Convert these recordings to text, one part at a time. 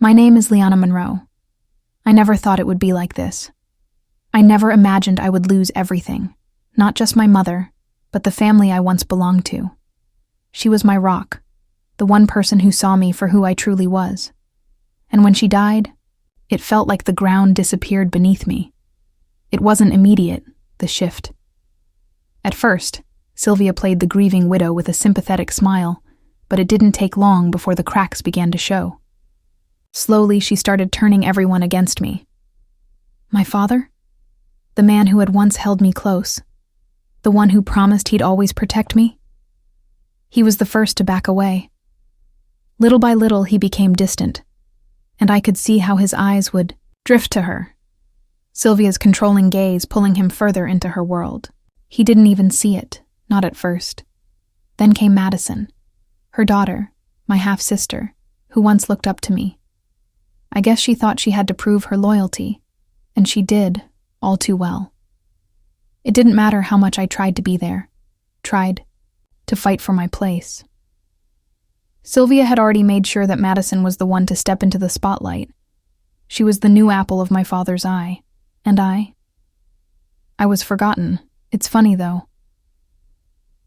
My name is Liana Monroe. I never thought it would be like this. I never imagined I would lose everything, not just my mother, but the family I once belonged to. She was my rock, the one person who saw me for who I truly was. And when she died, it felt like the ground disappeared beneath me. It wasn't immediate, the shift. At first, Sylvia played the grieving widow with a sympathetic smile, but it didn't take long before the cracks began to show. Slowly, she started turning everyone against me. My father? The man who had once held me close. The one who promised he'd always protect me? He was the first to back away. Little by little, he became distant, and I could see how his eyes would drift to her, Sylvia's controlling gaze pulling him further into her world. He didn't even see it, not at first. Then came Madison, her daughter, my half-sister, who once looked up to me. I guess she thought she had to prove her loyalty, and she did, all too well. It didn't matter how much I tried to be there, tried to fight for my place. Sylvia had already made sure that Madison was the one to step into the spotlight. She was the new apple of my father's eye, and I was forgotten. It's funny, though.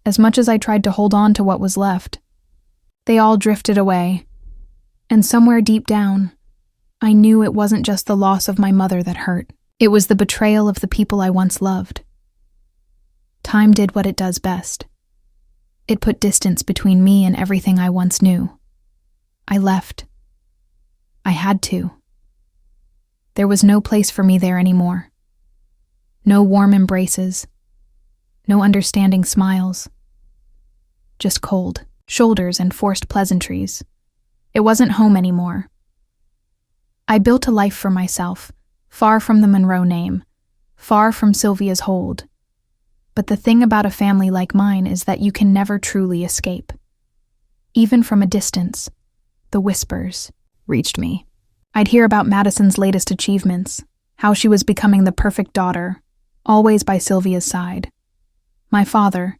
As much as I tried to hold on to what was left, they all drifted away, and somewhere deep down, I knew it wasn't just the loss of my mother that hurt. It was the betrayal of the people I once loved. Time did what it does best. It put distance between me and everything I once knew. I left. I had to. There was no place for me there anymore. No warm embraces. No understanding smiles. Just cold shoulders and forced pleasantries. It wasn't home anymore. I built a life for myself, far from the Monroe name, far from Sylvia's hold. But the thing about a family like mine is that you can never truly escape. Even from a distance, the whispers reached me. I'd hear about Madison's latest achievements, how she was becoming the perfect daughter, always by Sylvia's side. My father,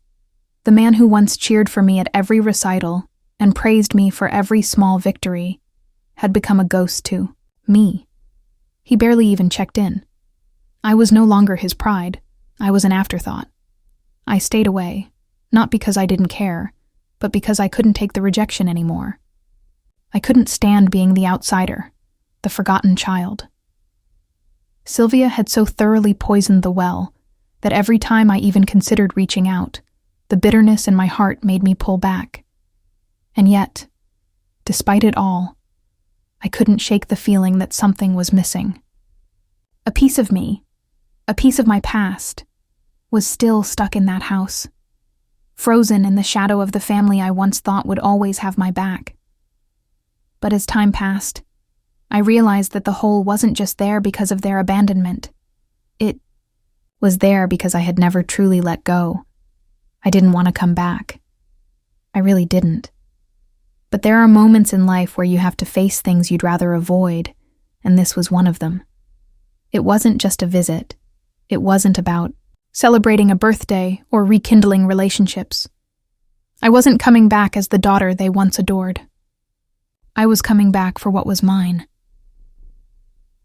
the man who once cheered for me at every recital and praised me for every small victory, had become a ghost too. Me. He barely even checked in. I was no longer his pride. I was an afterthought. I stayed away, not because I didn't care, but because I couldn't take the rejection anymore. I couldn't stand being the outsider, the forgotten child. Sylvia had so thoroughly poisoned the well that every time I even considered reaching out, the bitterness in my heart made me pull back. And yet, despite it all, I couldn't shake the feeling that something was missing. A piece of me, a piece of my past, was still stuck in that house, frozen in the shadow of the family I once thought would always have my back. But as time passed, I realized that the hole wasn't just there because of their abandonment. It was there because I had never truly let go. I didn't want to come back. I really didn't. But there are moments in life where you have to face things you'd rather avoid, and this was one of them. It wasn't just a visit. It wasn't about celebrating a birthday or rekindling relationships. I wasn't coming back as the daughter they once adored. I was coming back for what was mine.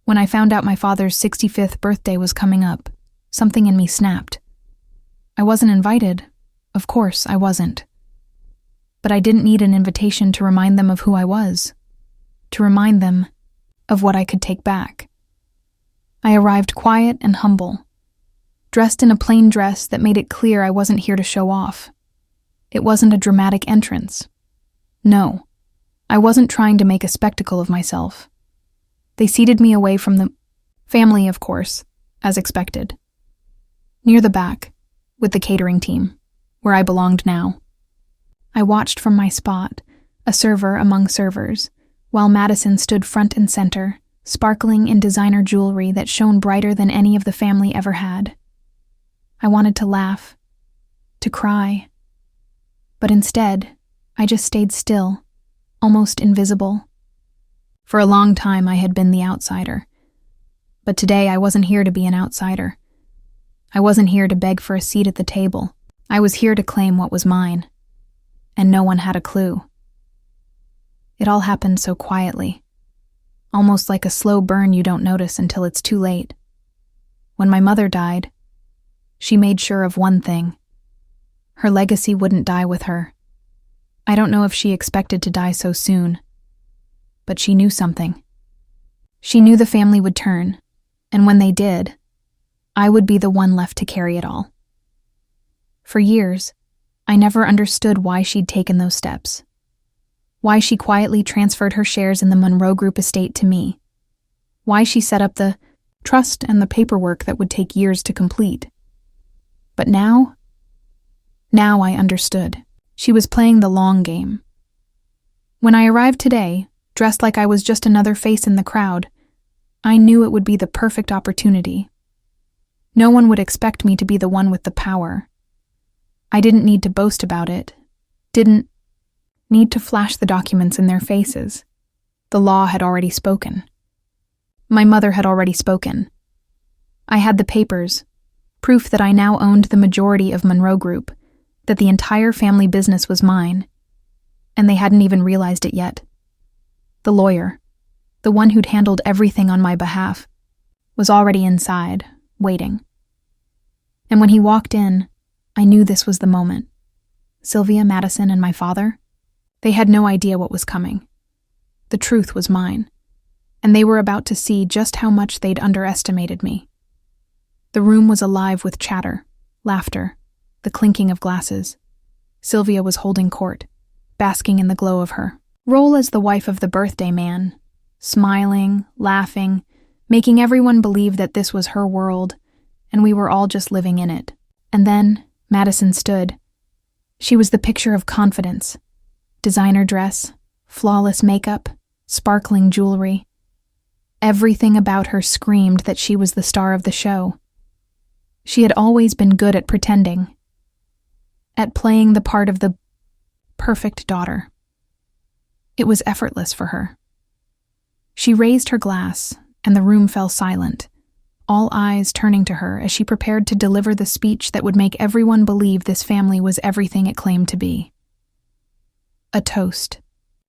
When I found out my father's 65th birthday was coming up, something in me snapped. I wasn't invited. Of course, I wasn't. But I didn't need an invitation to remind them of who I was, to remind them of what I could take back. I arrived quiet and humble, dressed in a plain dress that made it clear I wasn't here to show off. It wasn't a dramatic entrance. No, I wasn't trying to make a spectacle of myself. They seated me away from the family, of course, as expected. Near the back, with the catering team, where I belonged now. I watched from my spot, a server among servers, while Madison stood front and center, sparkling in designer jewelry that shone brighter than any of the family ever had. I wanted to laugh, to cry, but instead, I just stayed still, almost invisible. For a long time, I had been the outsider. But today, I wasn't here to be an outsider. I wasn't here to beg for a seat at the table. I was here to claim what was mine. And no one had a clue. It all happened so quietly. almost like a slow burn you don't notice until it's too late. When my mother died, she made sure of one thing. Her legacy wouldn't die with her. I don't know if she expected to die so soon, but she knew something. She knew the family would turn, and when they did, I would be the one left to carry it all. For years, I never understood why she'd taken those steps. Why she quietly transferred her shares in the Monroe Group estate to me. Why she set up the trust and the paperwork that would take years to complete. But now I understood. She was playing the long game. When I arrived today, dressed like I was just another face in the crowd, I knew it would be the perfect opportunity. No one would expect me to be the one with the power. I didn't need to boast about it, didn't need to flash the documents in their faces. The law had already spoken. My mother had already spoken. I had the papers, proof that I now owned the majority of Monroe Group, that the entire family business was mine, and they hadn't even realized it yet. The lawyer, the one who'd handled everything on my behalf, was already inside, waiting. And when he walked in, I knew this was the moment. Sylvia, Madison, and my father, they had no idea what was coming. The truth was mine, and they were about to see just how much they'd underestimated me. The room was alive with chatter, laughter, the clinking of glasses. Sylvia was holding court, basking in the glow of her role as the wife of the birthday man, smiling, laughing, making everyone believe that this was her world, and we were all just living in it. And then Madison stood. She was the picture of confidence. Designer dress, flawless makeup, sparkling jewelry. Everything about her screamed that she was the star of the show. She had always been good at pretending, at playing the part of the perfect daughter. It was effortless for her. She raised her glass, and the room fell silent, all eyes turning to her as she prepared to deliver the speech that would make everyone believe this family was everything it claimed to be. "A toast,"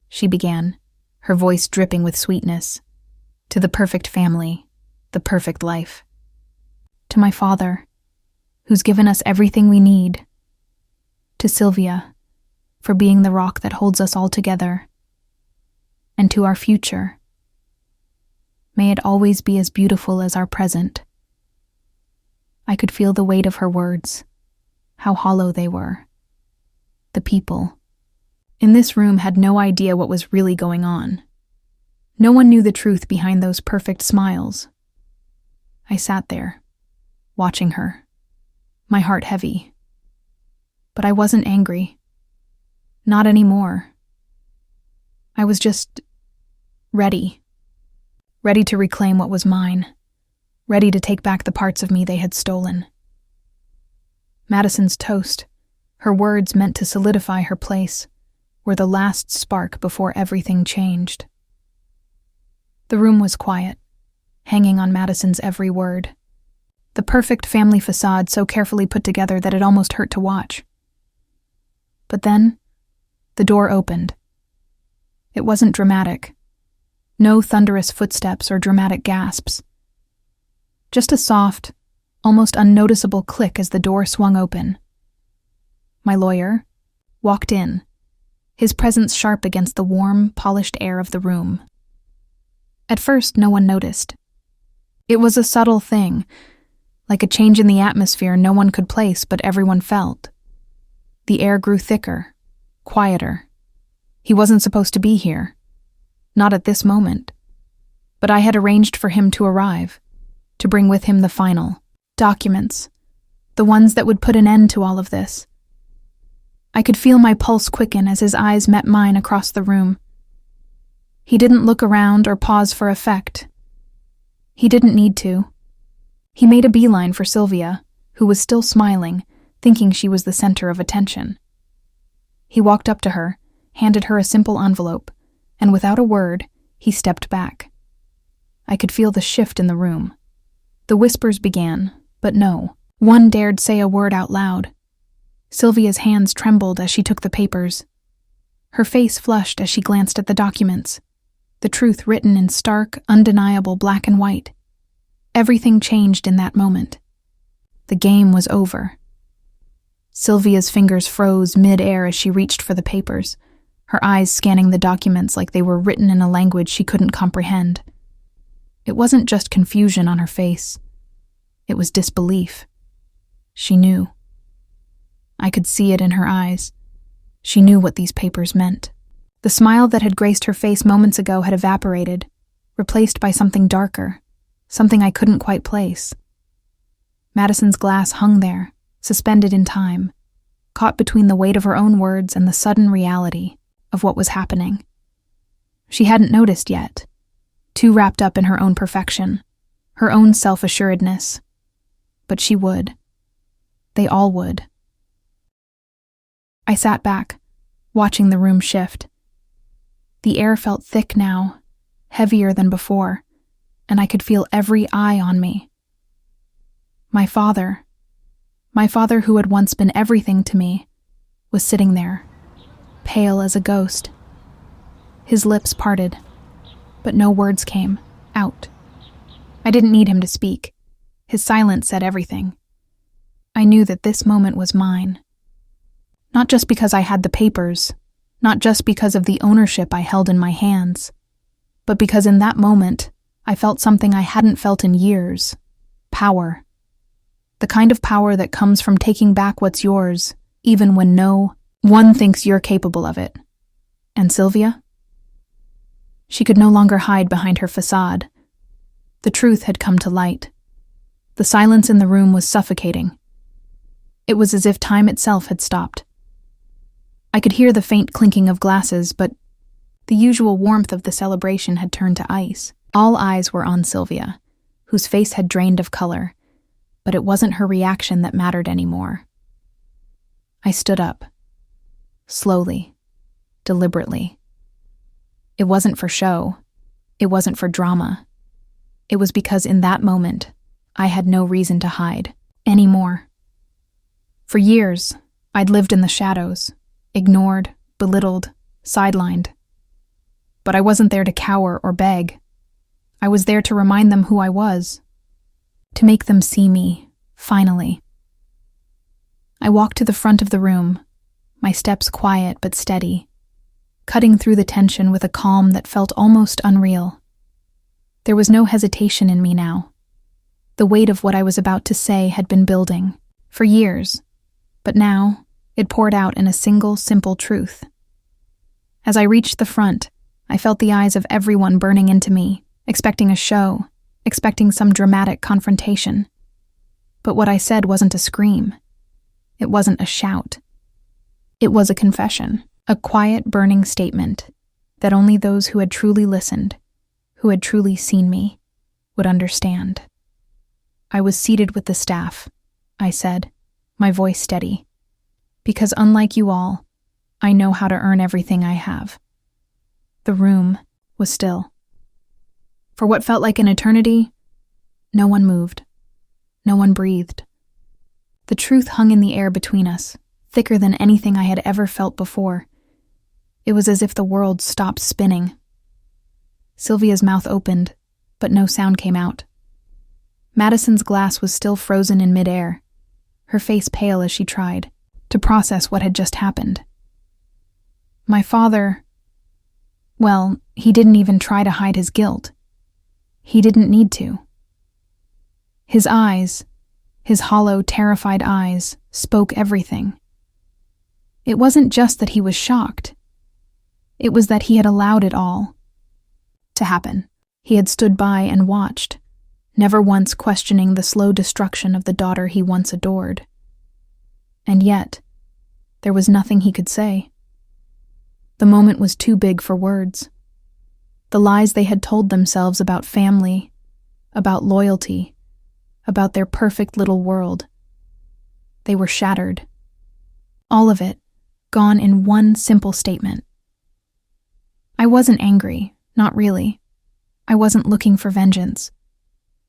she began, her voice dripping with sweetness, "to the perfect family, the perfect life. To my father, who's given us everything we need. To Sylvia, for being the rock that holds us all together. And to our future, may it always be as beautiful as our present." I could feel the weight of her words, how hollow they were. The people in this room had no idea what was really going on. No one knew the truth behind those perfect smiles. I sat there, watching her, my heart heavy. But I wasn't angry. Not anymore. I was just ready to reclaim what was mine, ready to take back the parts of me they had stolen. Madison's toast, her words meant to solidify her place, were the last spark before everything changed. The room was quiet, hanging on Madison's every word. The perfect family facade so carefully put together that it almost hurt to watch. But then, the door opened. It wasn't dramatic. No thunderous footsteps or dramatic gasps. Just a soft, almost unnoticeable click as the door swung open. My lawyer walked in, his presence sharp against the warm, polished air of the room. At first, no one noticed. It was a subtle thing, like a change in the atmosphere no one could place but everyone felt. The air grew thicker, quieter. He wasn't supposed to be here. Not at this moment. But I had arranged for him to arrive, to bring with him the final documents, the ones that would put an end to all of this. I could feel my pulse quicken as his eyes met mine across the room. He didn't look around or pause for effect. He didn't need to. He made a beeline for Sylvia, who was still smiling, thinking she was the center of attention. He walked up to her, handed her a simple envelope, and without a word, he stepped back. I could feel the shift in the room. The whispers began, but no one dared say a word out loud. Sylvia's hands trembled as she took the papers. Her face flushed as she glanced at the documents. the truth written in stark, undeniable black and white. Everything changed in that moment. The game was over. Sylvia's fingers froze mid-air as she reached for the papers, her eyes scanning the documents like they were written in a language she couldn't comprehend. It wasn't just confusion on her face. It was disbelief. She knew. I could see it in her eyes. She knew what these papers meant. The smile that had graced her face moments ago had evaporated, replaced by something darker, something I couldn't quite place. Madison's glass hung there, suspended in time, caught between the weight of her own words and the sudden reality of what was happening. She hadn't noticed yet, too wrapped up in her own perfection, her own self-assuredness. But she would. They all would. I sat back, watching the room shift. The air felt thick now, heavier than before, and I could feel every eye on me. My father who had once been everything to me, was sitting there, pale as a ghost. His lips parted, but no words came out. I didn't need him to speak. His silence said everything. I knew that this moment was mine. Not just because I had the papers, not just because of the ownership I held in my hands, but because in that moment I felt something I hadn't felt in years: power. The kind of power that comes from taking back what's yours, even when no one thinks you're capable of it. And Sylvia? She could no longer hide behind her facade. The truth had come to light. The silence in the room was suffocating. It was as if time itself had stopped. I could hear the faint clinking of glasses, but the usual warmth of the celebration had turned to ice. All eyes were on Sylvia, whose face had drained of color, but it wasn't her reaction that mattered anymore. I stood up. Slowly. Deliberately. It wasn't for show. It wasn't for drama. It was because in that moment, I had no reason to hide anymore. For years, I'd lived in the shadows, ignored, belittled, sidelined. But I wasn't there to cower or beg. I was there to remind them who I was, to make them see me, finally. I walked to the front of the room, my steps quiet but steady, cutting through the tension with a calm that felt almost unreal. There was no hesitation in me now. The weight of what I was about to say had been building, for years, but now it poured out in a single, simple truth. As I reached the front, I felt the eyes of everyone burning into me, expecting a show, expecting some dramatic confrontation. But what I said wasn't a scream. It wasn't a shout. It was a confession, a quiet, burning statement that only those who had truly listened, who had truly seen me, would understand. I was seated with the staff, I said, my voice steady, because unlike you all, I know how to earn everything I have. The room was still. For what felt like an eternity, no one moved. No one breathed. The truth hung in the air between us, thicker than anything I had ever felt before. It was as if the world stopped spinning. Sylvia's mouth opened, but no sound came out. Madison's glass was still frozen in midair, her face pale as she tried to process what had just happened. My father, well, he didn't even try to hide his guilt. He didn't need to. His eyes, his hollow, terrified eyes, spoke everything. It wasn't just that he was shocked. It was that he had allowed it all to happen. He had stood by and watched, never once questioning the slow destruction of the daughter he once adored. And yet, there was nothing he could say. The moment was too big for words. The lies they had told themselves about family, about loyalty, about their perfect little world. They were shattered. All of it, gone in one simple statement. I wasn't angry, not really. I wasn't looking for vengeance.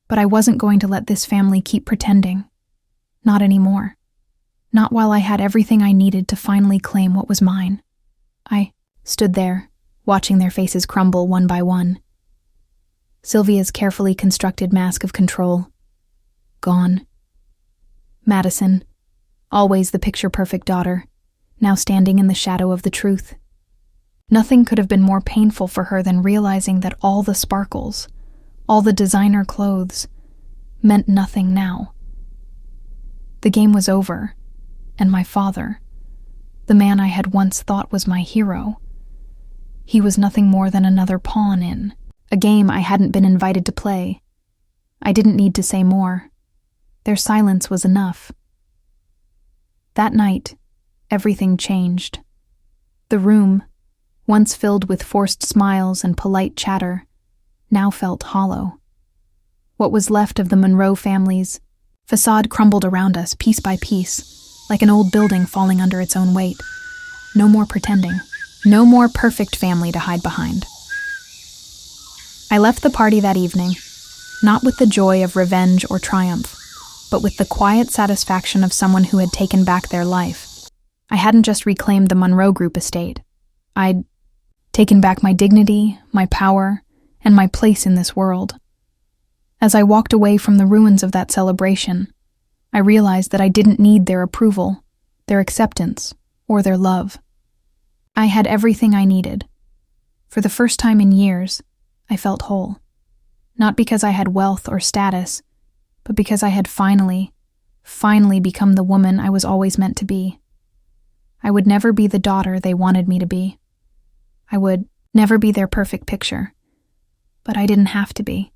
But I wasn't going to let this family keep pretending. Not anymore. Not while I had everything I needed to finally claim what was mine. I stood there, watching their faces crumble one by one. Sylvia's carefully constructed mask of control. Gone. Madison, always the picture-perfect daughter, now standing in the shadow of the truth. Nothing could have been more painful for her than realizing that all the sparkles, all the designer clothes, meant nothing now. The game was over, and my father, the man I had once thought was my hero, he was nothing more than another pawn in a game I hadn't been invited to play. I didn't need to say more. Their silence was enough. That night, everything changed. The room, once filled with forced smiles and polite chatter, now felt hollow. What was left of the Monroe family's facade crumbled around us piece by piece, like an old building falling under its own weight. No more pretending. No more perfect family to hide behind. I left the party that evening, not with the joy of revenge or triumph, but with the quiet satisfaction of someone who had taken back their life. I hadn't just reclaimed the Monroe Group estate. I'd taken back my dignity, my power, and my place in this world. As I walked away from the ruins of that celebration, I realized that I didn't need their approval, their acceptance, or their love. I had everything I needed. For the first time in years, I felt whole. Not because I had wealth or status, but because I had finally become the woman I was always meant to be. I would never be the daughter they wanted me to be. I would never be their perfect picture. But I didn't have to be.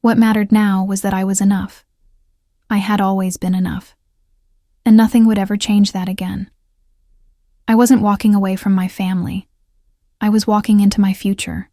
What mattered now was that I was enough. I had always been enough. And nothing would ever change that again. I wasn't walking away from my family. I was walking into my future.